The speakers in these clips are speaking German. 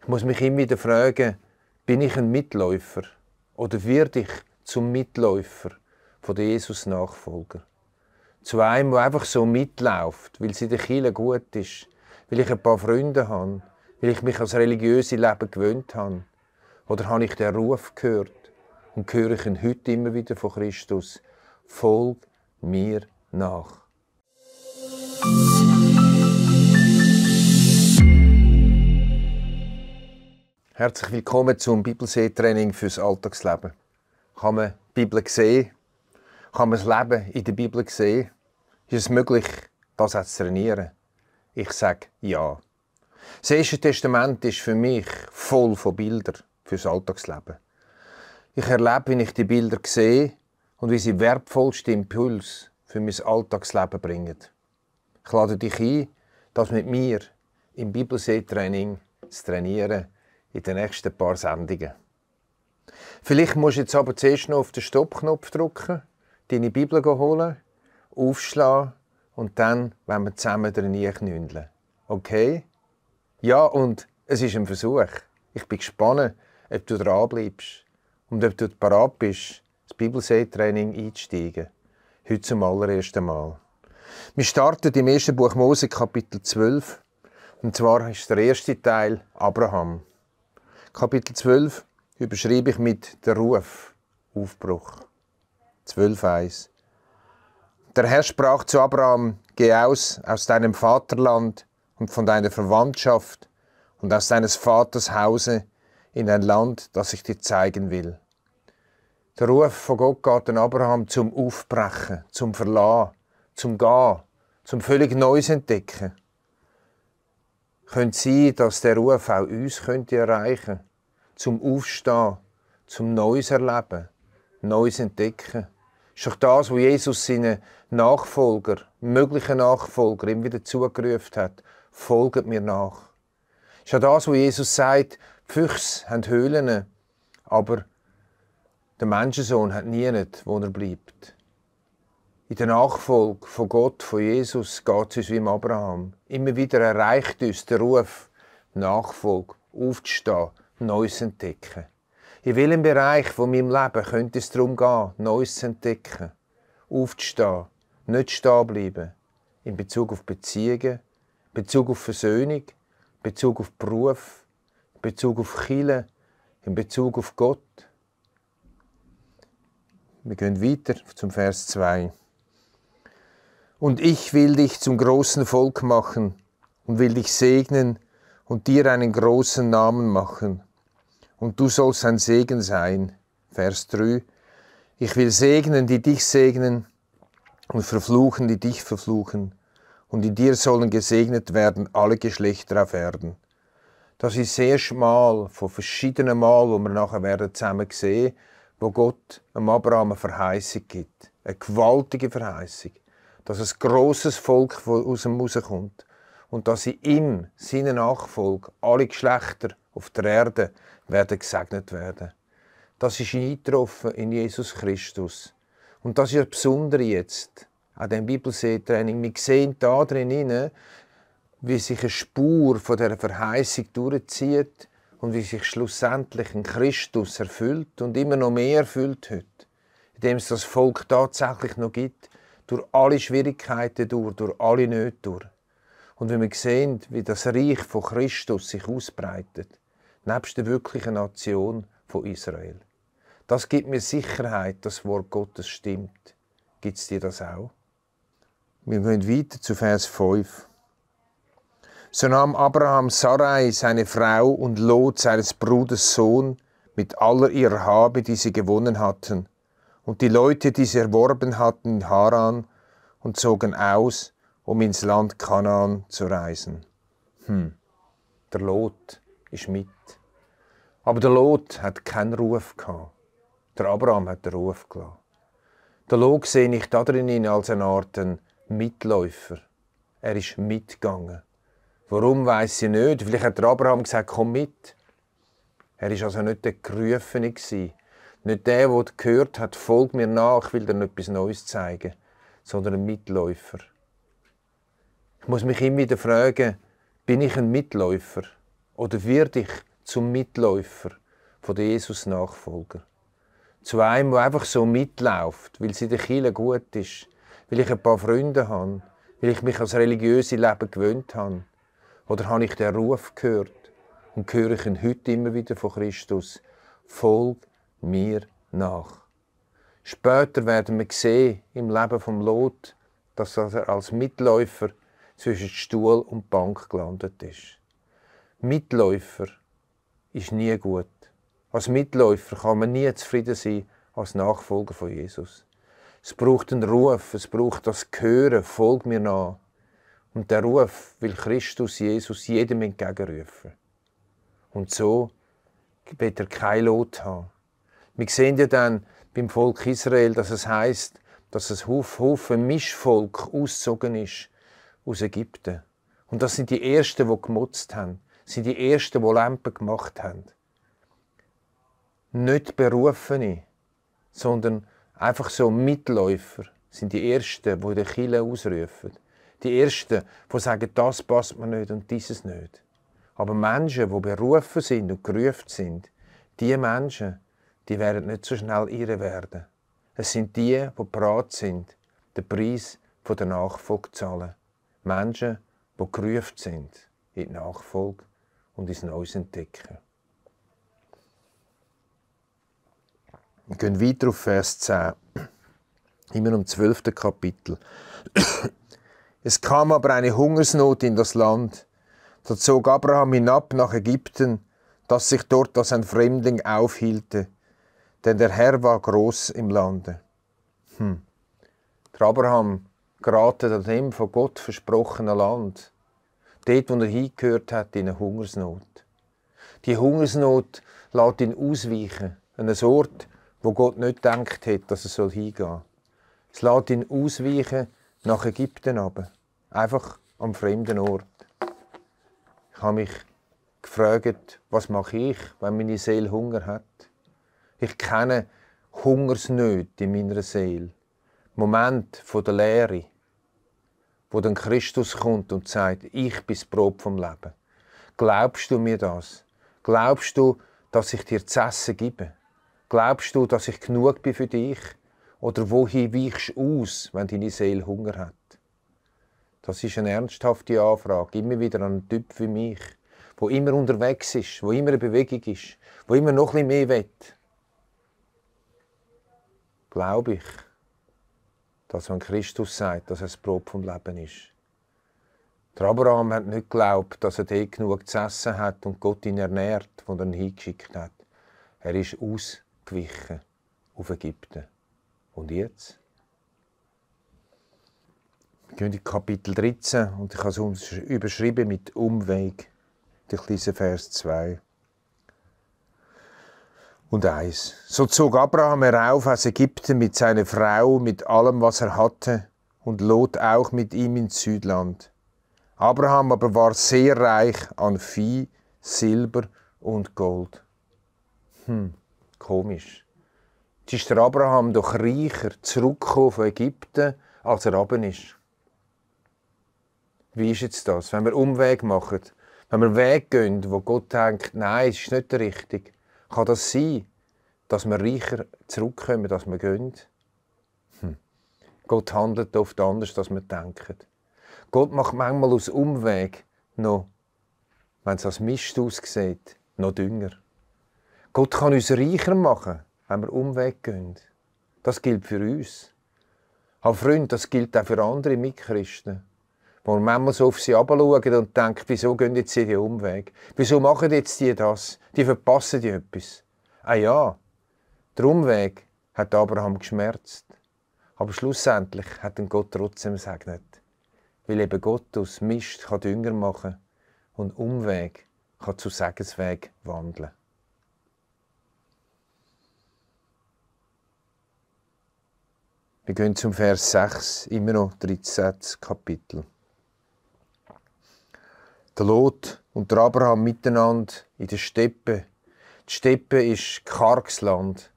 Ich muss mich immer wieder fragen, bin ich ein Mitläufer oder werde ich zum Mitläufer von der Jesus-Nachfolger? Zu einem, der einfach so mitläuft, weil es in der Kirche gut ist, weil ich ein paar Freunde habe, weil ich mich als religiöse Leben gewöhnt habe. Oder habe ich den Ruf gehört und höre ich ihn heute immer wieder von Christus? Folg mir nach. Herzlich willkommen zum Bibelsee-Training fürs Alltagsleben. Kann man die Bibel sehen? Kann man das Leben in der Bibel sehen? Ist es möglich, das auch zu trainieren? Ich sage ja. Das Erste Testament ist für mich voll von Bildern fürs Alltagsleben. Ich erlebe, wie ich die Bilder sehe und wie sie wertvollste Impulse für mein Alltagsleben bringen. Ich lade dich ein, das mit mir im Bibelsee-Training zu trainieren in den nächsten paar Sendungen. Vielleicht musst du jetzt aber zuerst noch auf den Stoppknopf drücken, deine Bibel holen, aufschlagen und dann wollen wir zusammen drin knündeln. Okay? Ja, und es ist ein Versuch. Ich bin gespannt, ob du dranbleibst und ob du bereit bist, das Bibelsee-Training einzusteigen. Heute zum allerersten Mal. Wir starten im 1. Buch Mose, Kapitel 12. Und zwar ist der erste Teil Abraham. Kapitel 12 überschreibe ich mit der Ruf, Aufbruch. 12,1. Der Herr sprach zu Abraham: Geh aus deinem Vaterland und von deiner Verwandtschaft und aus deines Vaters Hause in ein Land, das ich dir zeigen will. Der Ruf von Gott geht an Abraham zum Aufbrechen, zum Verlassen, zum Gehen, zum völlig Neues entdecken. Könnte sein, dass der Ruf auch uns erreichen könnte, zum Aufstehen, zum Neues erleben, Neues entdecken. Ist doch das, was Jesus seinen Nachfolger, möglichen Nachfolger, ihm wieder zugerufen hat: Folget mir nach. Ist ja das, was Jesus sagt: Die Füchse haben Höhlen, aber der Menschensohn hat niemand, wo er bleibt. In der Nachfolge von Gott, von Jesus, geht es uns wie im Abraham. Immer wieder erreicht uns der Ruf, Nachfolge, aufzustehen, Neues zu entdecken. In welchem Bereich von meinem Leben könnte es darum gehen, Neues zu entdecken, aufzustehen, nicht stehen bleiben, in Bezug auf Beziehungen, in Bezug auf Versöhnung, in Bezug auf Beruf, in Bezug auf Kirche, in Bezug auf Gott. Wir gehen weiter zum Vers 2. Und ich will dich zum großen Volk machen und will dich segnen und dir einen großen Namen machen. Und du sollst ein Segen sein. Vers 3. Ich will segnen, die dich segnen, und verfluchen, die dich verfluchen. Und in dir sollen gesegnet werden alle Geschlechter auf Erden. Das ist sehr schmal, von verschiedenen Mal, wo wir nachher werden zusammen sehen, wo Gott dem Abraham eine Verheißung gibt. Eine gewaltige Verheißung. Dass ein grosses Volk aus ihm rauskommt. Und dass in ihm, seinen Nachfolger, alle Geschlechter auf der Erde werden gesegnet werden. Das ist eingetroffen in Jesus Christus. Und das ist das Besondere jetzt an diesem Bibelsee-Training. Wir sehen da drin, wie sich eine Spur von dieser Verheißung durchzieht und wie sich schlussendlich in Christus erfüllt und immer noch mehr erfüllt heute. Indem es das Volk tatsächlich noch gibt, durch alle Schwierigkeiten durch alle Nöte durch. Und wenn wir sehen, wie das Reich von Christus sich ausbreitet, nebst der wirklichen Nation von Israel. Das gibt mir Sicherheit, das Wort Gottes stimmt. Gibt es dir das auch? Wir gehen weiter zu Vers 5. So nahm Abraham Sarai, seine Frau, und Lot, seines Bruders Sohn, mit aller ihrer Habe, die sie gewonnen hatten, und die Leute, die sie erworben hatten in Haran, und zogen aus, um ins Land Kanaan zu reisen. Der Lot ist mit. Aber der Lot hat keinen Ruf gehabt. Der Abraham hat den Ruf gelassen. Der Lot sehe ich da drin als eine Art Mitläufer. Er ist mitgegangen. Warum, weiss ich nicht. Vielleicht hat der Abraham gesagt, komm mit. Er war also nicht der Gerufene. Nicht der gehört hat, folg mir nach, ich will dir etwas Neues zeigen. Sondern ein Mitläufer. Ich muss mich immer wieder fragen, bin ich ein Mitläufer? Oder werde ich zum Mitläufer von den Jesus-Nachfolger. Zu einem, der einfach so mitläuft, weil es in der Kirche gut ist, weil ich ein paar Freunde habe, weil ich mich ans religiöse Leben gewöhnt habe. Oder habe ich den Ruf gehört und höre ich ihn heute immer wieder von Christus: Folg mir nach. Später werden wir sehen im Leben von Lot, dass er als Mitläufer zwischen Stuhl und Bank gelandet ist. Mitläufer ist nie gut. Als Mitläufer kann man nie zufrieden sein als Nachfolger von Jesus. Es braucht einen Ruf, es braucht das Hören: Folg mir nach. Und der Ruf will Christus Jesus jedem entgegenrufen. Und so wird er kein Lot haben. Wir sehen ja dann beim Volk Israel, dass es heisst, dass ein Haufen Mischvolk ausgezogen ist aus Ägypten. Und das sind die Ersten, die gemotzt haben. Das sind die Ersten, die Lampen gemacht haben. Nicht Berufene, sondern einfach so Mitläufer sind die Ersten, die den Kirche ausrufen. Die Ersten, die sagen, das passt mir nicht und dieses nicht. Aber Menschen, die berufen sind und gerufen sind, diese Menschen, die werden nicht so schnell irre werden. Es sind die bereit sind, den Preis der Nachfolge zu zahlen. Menschen, die gerufen sind in die Nachfolge und ins Neues entdecken. Wir gehen weiter auf Vers 10, immer im 12. Kapitel. Es kam aber eine Hungersnot in das Land. Da zog Abraham hinab nach Ägypten, das sich dort als ein Fremdling aufhielte, denn der Herr war groß im Lande. Der Abraham geratet an dem von Gott versprochenen Land, dort, wo er hingehört hat, in eine Hungersnot. Die Hungersnot lässt ihn ausweichen, an einen Ort, wo Gott nicht gedacht hat, dass er hingehen soll. Es lässt ihn ausweichen nach Ägypten runter, einfach am fremden Ort. Ich habe mich gefragt, was mache ich, wenn meine Seele Hunger hat? Ich kenne Hungersnöte in meiner Seele. Moment der Leere, wo dann Christus kommt und sagt, ich bin das Brot vom Leben. Glaubst du mir das? Glaubst du, dass ich dir zu essen gebe? Glaubst du, dass ich genug bin für dich? Oder wohin weichst du aus, wenn deine Seele Hunger hat? Das ist eine ernsthafte Anfrage, immer wieder an einen Typ wie mich, der immer unterwegs ist, der immer in Bewegung ist, der immer noch ein bisschen mehr will. Glaube ich, dass wenn Christus sagt, dass er das Brot vom Leben ist. Der Abraham hat nicht geglaubt, dass er dort genug zu essen hat und Gott ihn ernährt, wo er ihn hingeschickt hat. Er ist ausgewichen auf Ägypten. Und jetzt? Wir gehen in Kapitel 13 und ich habe es überschrieben mit Umweg. Ich lese Vers 2 und 1. So zog Abraham herauf aus Ägypten mit seiner Frau, mit allem, was er hatte, und Lot auch mit ihm ins Südland. Abraham aber war sehr reich an Vieh, Silber und Gold. Komisch. Jetzt ist der Abraham doch reicher zurückgekommen von Ägypten, als er runter ist. Wie ist jetzt das, wenn wir Umweg machen? Wenn wir einen Weg gehen, wo Gott denkt, nein, es ist nicht der richtige, kann das sein, dass wir reicher zurückkommen, als wir gehen? Gott handelt oft anders, als wir denken. Gott macht manchmal aus Umweg noch, wenn es als Mist aussieht, noch Dünger. Gott kann uns reicher machen, wenn wir Umweg gehen. Das gilt für uns. Aber Freunde, das gilt auch für andere Mitchristen. Wo wir manchmal so auf sie herabschauen und denken, wieso gehen jetzt sie den Umweg? Wieso machen jetzt die das? Die verpassen die etwas. Ah ja, der Umweg hat Abraham geschmerzt. Aber schlussendlich hat ihn Gott trotzdem gesegnet. Weil eben Gott aus Mist kann Dünger machen und Umweg kann zu Segensweg wandeln. Wir gehen zum Vers 6, immer noch 13. Kapitel. Der Lot und der Abraham miteinander in der Steppe. Die Steppe ist karges Land.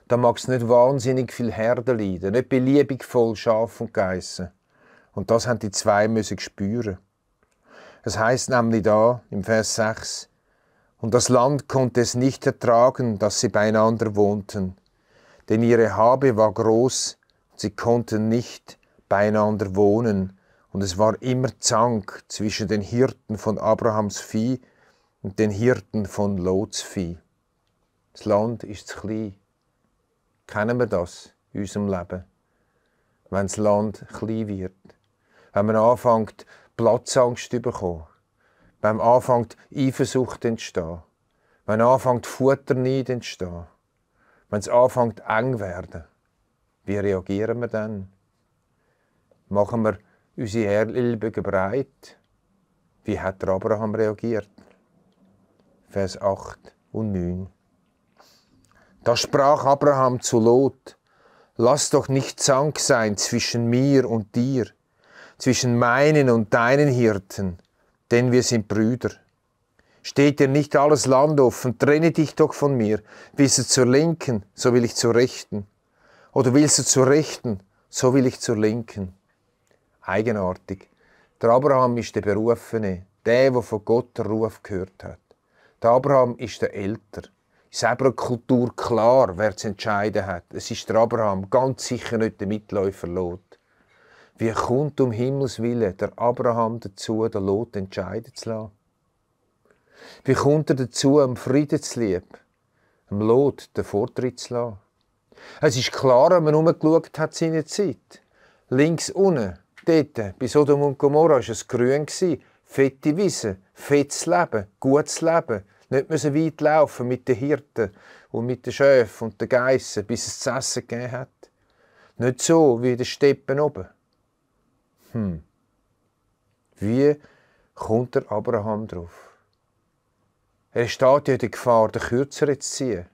Da mag es nicht wahnsinnig viel Herden leiden, nicht beliebig voll Schaf und Geissen. Und das haben die zwei müssen spüren. Es heisst nämlich da im Vers 6, Und das Land konnte es nicht ertragen, dass sie beieinander wohnten, denn ihre Habe war groß, und sie konnten nicht beieinander wohnen, und es war immer Zank zwischen den Hirten von Abrahams Vieh und den Hirten von Lots Vieh. Das Land ist zu klein. Kennen wir das in unserem Leben? Wenn das Land klein wird. Wenn man anfängt, Platzangst zu bekommen. Wenn man anfängt, Eifersucht zu entstehen. Wenn anfängt, Futterneid zu entstehen. Wenn es anfängt, eng zu werden. Wie reagieren wir dann? Machen wir unsere Ellbogen breit? Wie hat der Abraham reagiert? Vers 8 und 9. Da sprach Abraham zu Lot: Lass doch nicht Zank sein zwischen mir und dir, zwischen meinen und deinen Hirten, denn wir sind Brüder. Steht dir nicht alles Land offen, trenne dich doch von mir. Willst du zur Linken, so will ich zur Rechten. Oder willst du zur Rechten, so will ich zur Linken. Eigenartig. Der Abraham ist der Berufene, der von Gott den Ruf gehört hat. Der Abraham ist der Älter. In seiner Kultur klar, wer zu entscheiden hat. Es ist der Abraham, ganz sicher nicht der Mitläufer Lot. Wie kommt um Himmels Willen der Abraham dazu, den Lot entscheiden zu lassen? Wie kommt er dazu, am Frieden zu lieben, am Lot den Vortritt zu lassen? Es ist klar, wenn man umgeschaut hat seine Zeit. Links unten, dort, bei Sodom und Gomorra, war es grün. Fette Wiesen, fettes Leben, gutes Leben. Nicht müssen weit laufen mit den Hirten und mit den Schäfen und den Geissen, bis es zu essen gegeben hat. Nicht so wie in den Steppen oben. Wie kommt der Abraham drauf? Er steht ja in der Gefahr, den Kürzeren zu ziehen.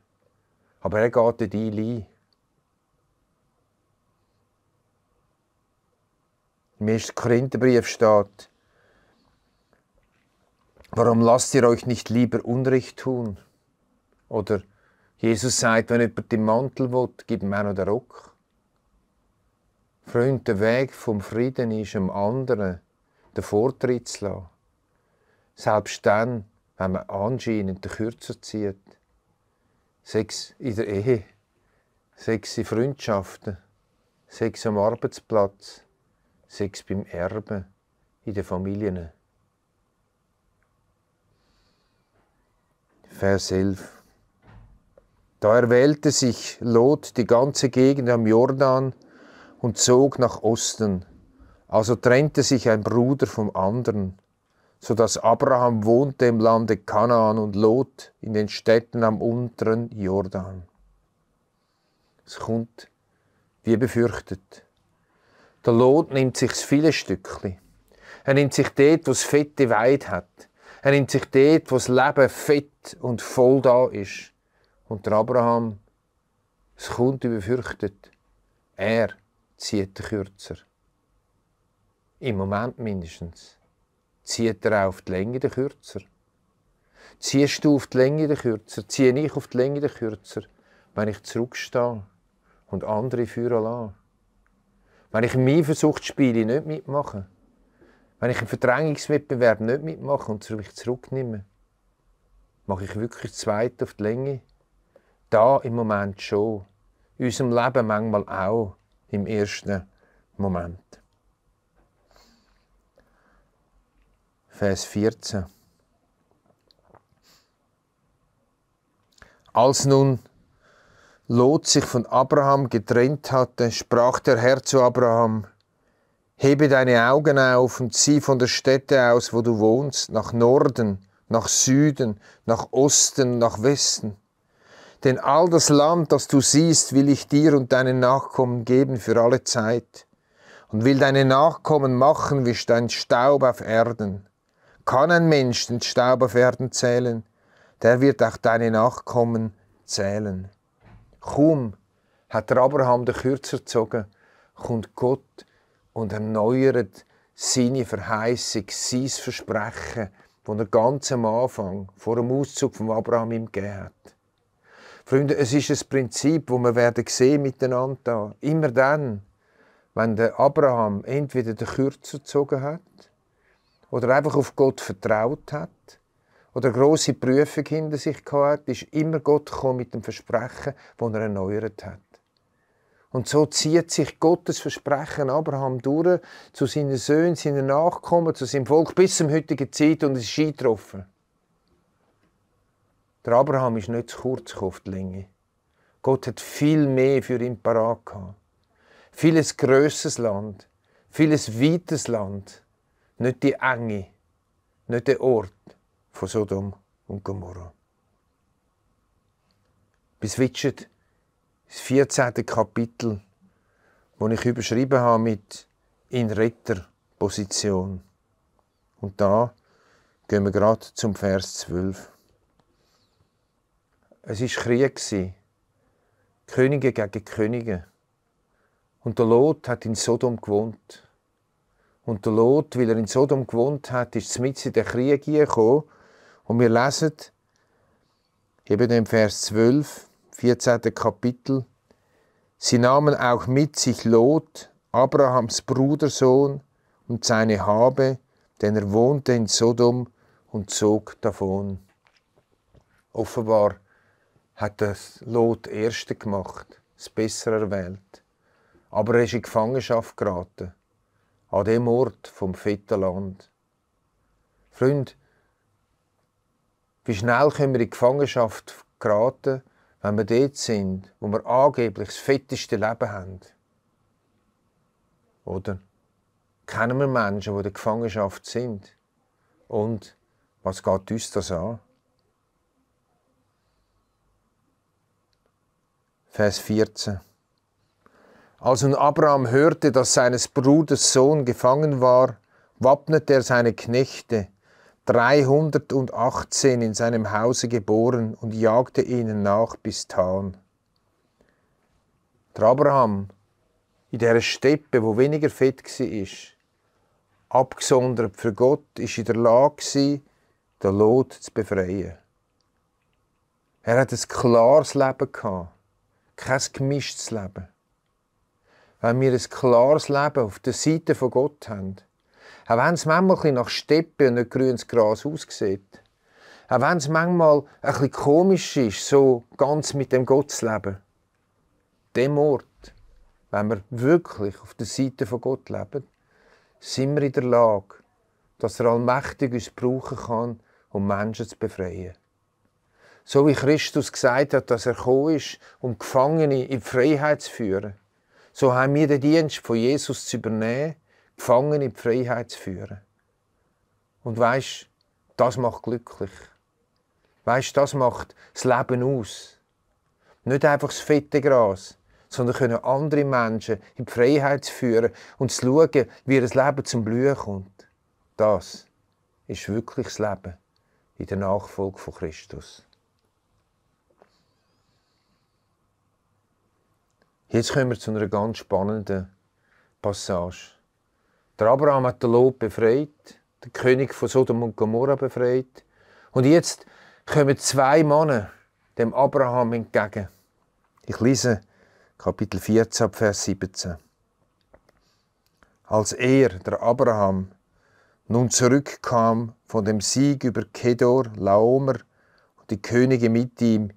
Aber er geht den Deal ein. Im 1. Korintherbrief steht: Warum lasst ihr euch nicht lieber Unrecht tun? Oder Jesus sagt, wenn jemand den Mantel will, gib ihm auch noch den Rock. Freund, der Weg vom Frieden ist, dem anderen den Vortritt zu lassen. Selbst dann, wenn man anscheinend den Kürzer zieht. Sex in der Ehe, Sex in Freundschaften, Sex am Arbeitsplatz, Sex beim Erben, in den Familien. Vers 11. Da erwählte sich Lot die ganze Gegend am Jordan und zog nach Osten. Also trennte sich ein Bruder vom anderen, so dass Abraham wohnte im Lande Kanaan und Lot in den Städten am unteren Jordan. Es kommt, wie befürchtet. Der Lot nimmt sich das viele Stückchen. Er nimmt sich dort, wo es fette Weide hat. Er nimmt sich dort, wo das Leben fett und voll da ist. Und der Abraham, es kommt, wie befürchtet. Er zieht den Kürzer. Im Moment mindestens. Zieht er auch auf die Länge den Kürzer? Ziehst du auf die Länge den Kürzer? Ziehe ich auf die Länge den Kürzer, wenn ich zurückstehe und andere führen lasse? Wenn ich im Eifersuchtsspiel nicht mitmache? Wenn ich im Verdrängungswettbewerb nicht mitmache und mich zurücknehme? Mache ich wirklich das Zweite auf die Länge? Da im Moment schon. In unserem Leben manchmal auch im ersten Moment. Vers 14. Als nun Lot sich von Abraham getrennt hatte, sprach der Herr zu Abraham: Hebe deine Augen auf und sieh von der Stätte aus, wo du wohnst, nach Norden, nach Süden, nach Osten, nach Westen. Denn all das Land, das du siehst, will ich dir und deinen Nachkommen geben für alle Zeit. Und will deine Nachkommen machen wie dein Staub auf Erden. Kann ein Mensch den Staub auf Erden zählen, der wird auch deine Nachkommen zählen. Kaum hat der Abraham den Kürzer gezogen, kommt Gott und erneuert seine Verheißung, sein Versprechen, das er ganz am Anfang, vor dem Auszug von Abraham ihm gegeben hat. Freunde, es ist ein Prinzip, das wir werden sehen miteinander. Immer dann, wenn der Abraham entweder den Kürzer gezogen hat oder einfach auf Gott vertraut hat oder grosse Prüfung hinter sich hatte, ist immer Gott gekommen mit dem Versprechen, das er erneuert hat. Und so zieht sich Gottes Versprechen Abraham durch, zu seinen Söhnen, seinen Nachkommen, zu seinem Volk, bis zum heutigen Zeit, und es ist eingetroffen. Der Abraham ist nicht zu kurz auf die Länge. Gott hat viel mehr für ihn parat gehabt. Vieles grösseres Land, vieles weites Land, nicht die Enge, nicht der Ort von Sodom und Gomorra. Bis witschet das 14. Kapitel, das ich überschrieben habe mit «In Retterposition». Und da gehen wir gerade zum Vers 12. Es war Krieg, Könige gegen Könige. Und der Lot hat in Sodom gewohnt. Und der Lot, weil er in Sodom gewohnt hat, ist mitten in den Krieg gekommen. Und wir lesen eben im Vers 12, 14. Kapitel: Sie nahmen auch mit sich Lot, Abrahams Brudersohn, und seine Habe, denn er wohnte in Sodom, und zog davon. Offenbar hat das Lot Erste gemacht, das Bessere erwählt. Aber er ist in Gefangenschaft geraten, an dem Ort vom fetten Land. Freund, wie schnell können wir in Gefangenschaft geraten, wenn wir dort sind, wo wir angeblich das fetteste Leben haben? Oder kennen wir Menschen, die in der Gefangenschaft sind? Und was geht uns das an? Vers 14. Als nun Abraham hörte, dass seines Bruders Sohn gefangen war, wappnete er seine Knechte, 318 in seinem Hause geboren, und jagte ihnen nach bis Dan. Der Abraham, in dieser Steppe, wo weniger fett war, abgesondert für Gott, war in der Lage, den Lot zu befreien. Er hat ein klares Leben gehabt, kein gemischtes Leben. Wenn wir ein klares Leben auf der Seite von Gott haben, auch wenn es manchmal ein bisschen nach Steppe und nicht grünes Gras aussieht, auch wenn es manchmal ein bisschen komisch ist, so ganz mit dem Gott zu leben, dem Ort, wenn wir wirklich auf der Seite von Gott leben, sind wir in der Lage, dass er allmächtig uns brauchen kann, um Menschen zu befreien. So wie Christus gesagt hat, dass er gekommen ist, um Gefangene in die Freiheit zu führen, so haben wir den Dienst von Jesus zu übernehmen, Gefangene in die Freiheit zu führen. Und weisst, das macht glücklich. Weisst, das macht das Leben aus. Nicht einfach das fette Gras, sondern können andere Menschen in die Freiheit führen und zu schauen, wie ihr Leben zum Blühen kommt. Das ist wirklich das Leben in der Nachfolge von Christus. Jetzt kommen wir zu einer ganz spannenden Passage. Der Abraham hat den Lot befreit, den König von Sodom und Gomorra befreit. Und jetzt kommen zwei Männer dem Abraham entgegen. Ich lese Kapitel 14, Vers 17. Als er, der Abraham, nun zurückkam von dem Sieg über Kedor, Laomer und die Könige mit ihm,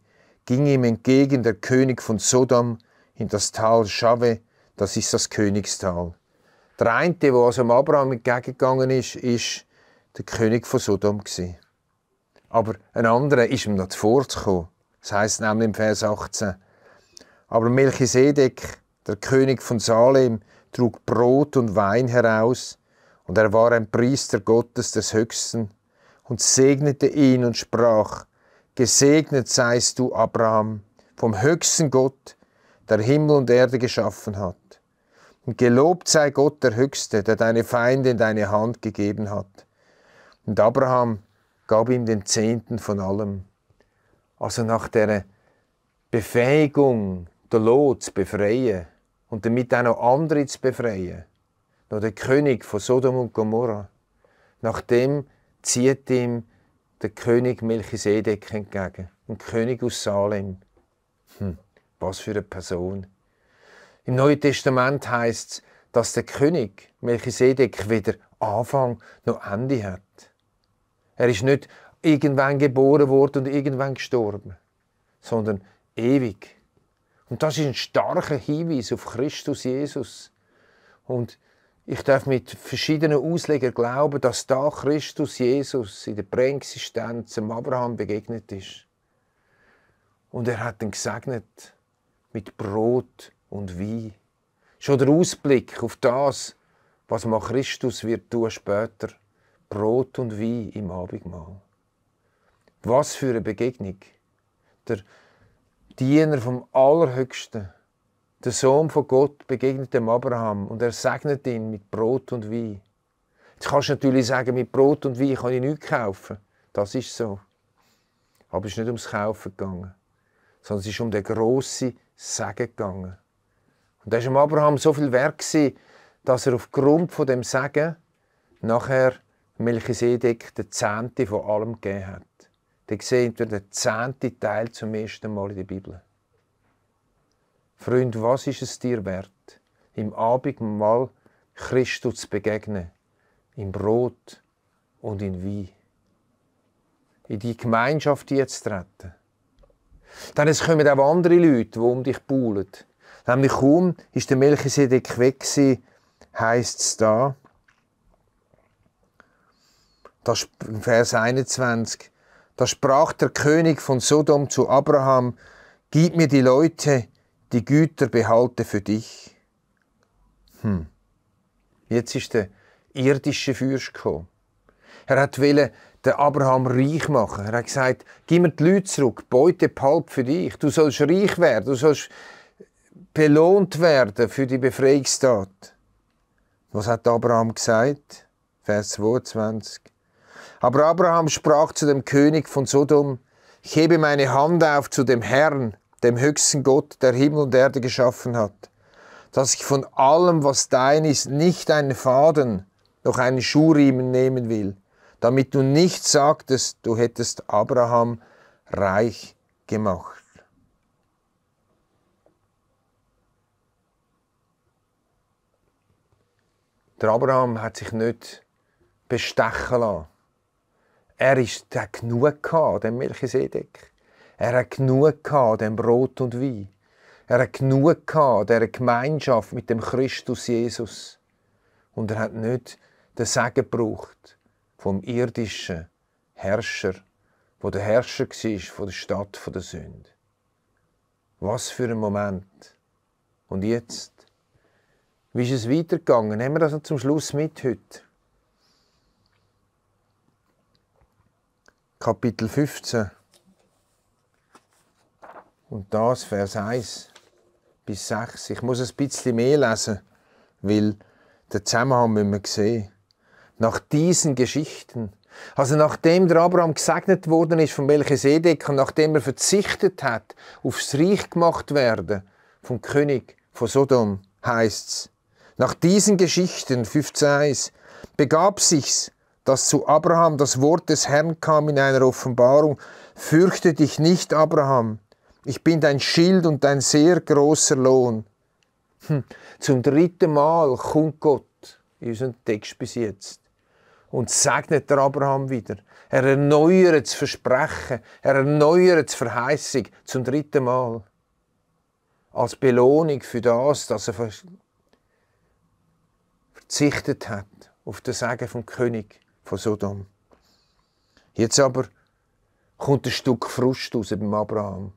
ging ihm entgegen der König von Sodom in das Tal Schave, das ist das Königstal. Der eine, der also Abraham entgegengegangen ist der König von Sodom. Aber ein anderer ist ihm noch zuvor gekommen. Das heisst nämlich im Vers 18. Aber Melchisedek, der König von Salem, trug Brot und Wein heraus, und er war ein Priester Gottes des Höchsten, und segnete ihn und sprach: Gesegnet seist du, Abraham, vom höchsten Gott, der Himmel und Erde geschaffen hat. Und gelobt sei Gott der Höchste, der deine Feinde in deine Hand gegeben hat. Und Abraham gab ihm den Zehnten von allem. Also nach der Befähigung, den Lot zu befreien und damit auch noch andere zu befreien, noch der König von Sodom und Gomorra, nachdem zieht ihm der König Melchisedek entgegen, ein König aus Salem. Was für eine Person. Im Neuen Testament heisst es, dass der König Melchisedek weder Anfang noch Ende hat. Er ist nicht irgendwann geboren worden und irgendwann gestorben, sondern ewig. Und das ist ein starker Hinweis auf Christus Jesus. Und ich darf mit verschiedenen Auslegern glauben, dass da Christus Jesus in der Präexistenz dem Abraham begegnet ist. Und er hat ihn gesegnet mit Brot und Wein. Schon der Ausblick auf das, was man Christus wird tun später. Brot und Wein im Abendmahl. Was für eine Begegnung. Der Diener vom Allerhöchsten, der Sohn von Gott, begegnet dem Abraham und er segnet ihn mit Brot und Wein. Jetzt kannst du natürlich sagen, mit Brot und Wein kann ich nichts kaufen. Das ist so. Aber es ist nicht ums Kaufen gegangen, sondern es ist um den grossen Segen gegangen. Und da war dem Abraham so viel wert, dass er aufgrund von dem Segen nachher Melchisedek den 10. von allem gegeben hat. Da sehen wir den 10. Teil zum ersten Mal in der Bibel. Freund, was ist es dir wert, im Abendmahl Christus zu begegnen, im Brot und in Wein? In die Gemeinschaft jetzt treten. Dann es kommen auch andere Leute, die um dich buhlen. Nämlich kaum ist der Melchisedek weg gewesen, heisst es da, das Vers 21, da sprach der König von Sodom zu Abraham, gib mir die Leute, die Güter behalte für dich. Jetzt ist der irdische Fürst gekommen. Er wollte den Abraham reich machen. Er hat gesagt, gib mir die Leute zurück, Beute behalte für dich. Du sollst reich werden, du sollst belohnt werden für die Befreiungstat. Was hat Abraham gesagt? Vers 22. Aber Abraham sprach zu dem König von Sodom, ich hebe meine Hand auf zu dem Herrn, dem höchsten Gott, der Himmel und Erde geschaffen hat, dass ich von allem, was dein ist, nicht einen Faden, noch einen Schuhriemen nehmen will, damit du nicht sagtest, du hättest Abraham reich gemacht. Der Abraham hat sich nicht bestechen lassen. Er hat genug gehabt, dem Melchisedek. Er hat genug gehabt, dem Brot und Wein. Er hat genug gehabt, dieser Gemeinschaft mit dem Christus Jesus. Und er hat nicht den Segen gebraucht vom irdischen Herrscher, wo der Herrscher war von der Stadt der Sünde. Was für ein Moment. Und jetzt? Wie ist es weitergegangen? Nehmen wir das noch zum Schluss mit heute. Kapitel 15. Und das, Vers 1 bis 6. Ich muss ein bisschen mehr lesen, weil den Zusammenhang müssen wir sehen. Nach diesen Geschichten, also nachdem der Abraham gesegnet worden ist von Melchisedek und nachdem er verzichtet hat aufs Reich gemacht werden vom König von Sodom, heißt's. Nach diesen Geschichten, 15,1, begab sich's, dass zu Abraham das Wort des Herrn kam in einer Offenbarung. Fürchte dich nicht, Abraham, ich bin dein Schild und dein sehr großer Lohn. Zum 3. Mal kommt Gott in unserem Text bis jetzt und segnet der Abraham wieder. Er erneuert das Versprechen, er erneuert die Verheißung zum 3. Mal. Als Belohnung für das, dass er verzichtet hat auf den Segen vom König von Sodom. Jetzt aber kommt ein Stück Frust raus beim Abraham.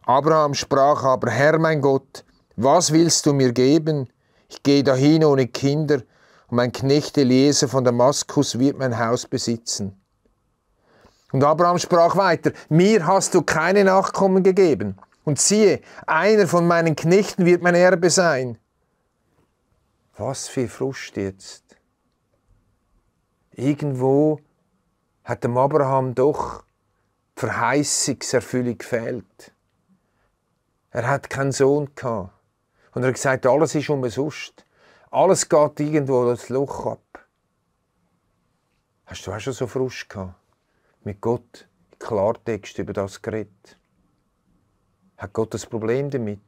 Abraham sprach aber, Herr mein Gott, was willst du mir geben? Ich gehe dahin ohne Kinder und mein Knecht Eliezer von Damaskus wird mein Haus besitzen. Und Abraham sprach weiter, mir hast du keine Nachkommen gegeben. Und siehe, einer von meinen Knechten wird mein Erbe sein. Was für Frust jetzt. Irgendwo hat dem Abraham doch die Verheißungserfüllung gefehlt. Er hat keinen Sohn gehabt. Und er hat gesagt, alles ist umsonst. Alles geht irgendwo das Loch ab. Hast du auch schon so Frust gehabt? Mit Gott im Klartext über das geredet? Hat Gott das Problem damit?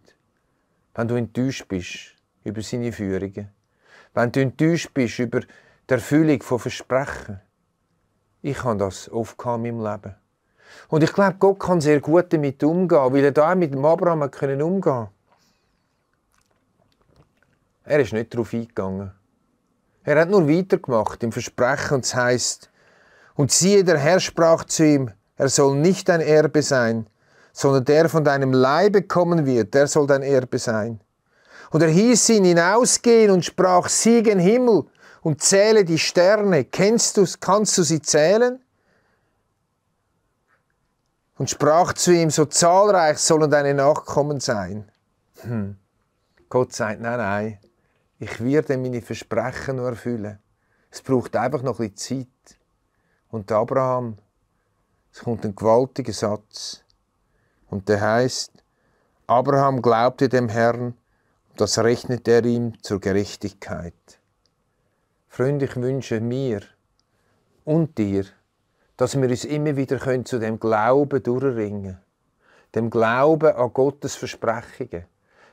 Wenn du enttäuscht bist über seine Führungen? Wenn du enttäuscht bist über die Erfüllung von Versprechen? Ich habe das oft in meinem Leben. Und ich glaube, Gott kann sehr gut damit umgehen, weil er da auch mit dem Abraham umgehen konnte. Er ist nicht darauf eingegangen. Er hat nur weitergemacht im Versprechen, und es heisst, und siehe, der Herr sprach zu ihm, er soll nicht dein Erbe sein, sondern der von deinem Leibe kommen wird, der soll dein Erbe sein. Und er hieß ihn hinausgehen und sprach, sieh gen Himmel und zähle die Sterne. Kannst du sie zählen? Und sprach zu ihm, so zahlreich sollen deine Nachkommen sein. Gott sagt, nein, ich werde meine Versprechen nur erfüllen. Es braucht einfach noch ein bisschen Zeit. Und Abraham, es kommt ein gewaltiger Satz. Und der heißt, Abraham glaubte dem Herrn, und das rechnet er ihm zur Gerechtigkeit. Freunde, ich wünsche mir und dir, dass wir uns immer wieder zu dem Glauben durchringen. Dem Glauben an Gottes Versprechungen.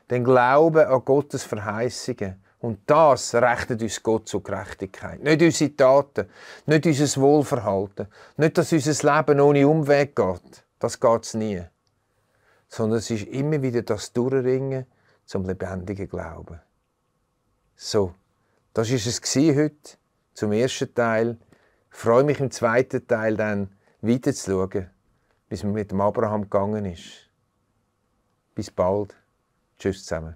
Dem Glauben an Gottes Verheißungen. Und das rechnet uns Gott zur Gerechtigkeit. Nicht unsere Taten, nicht unser Wohlverhalten, nicht, dass unser Leben ohne Umweg geht. Das geht es nie. Sondern es ist immer wieder das Durchringen zum lebendigen Glauben. So, das war es heute zum ersten Teil. Ich freue mich im zweiten Teil dann weiterzuschauen, wie es mit dem Abraham gegangen ist. Bis bald. Tschüss zusammen.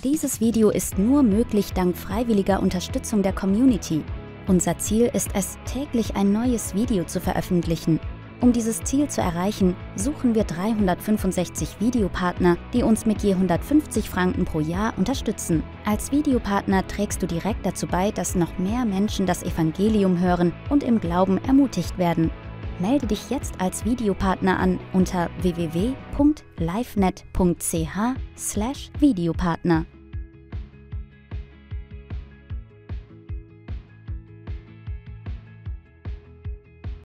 Dieses Video ist nur möglich dank freiwilliger Unterstützung der Community. Unser Ziel ist es, täglich ein neues Video zu veröffentlichen. Um dieses Ziel zu erreichen, suchen wir 365 Videopartner, die uns mit je 150 Franken pro Jahr unterstützen. Als Videopartner trägst du direkt dazu bei, dass noch mehr Menschen das Evangelium hören und im Glauben ermutigt werden. Melde dich jetzt als Videopartner an unter www.livenet.ch/Videopartner.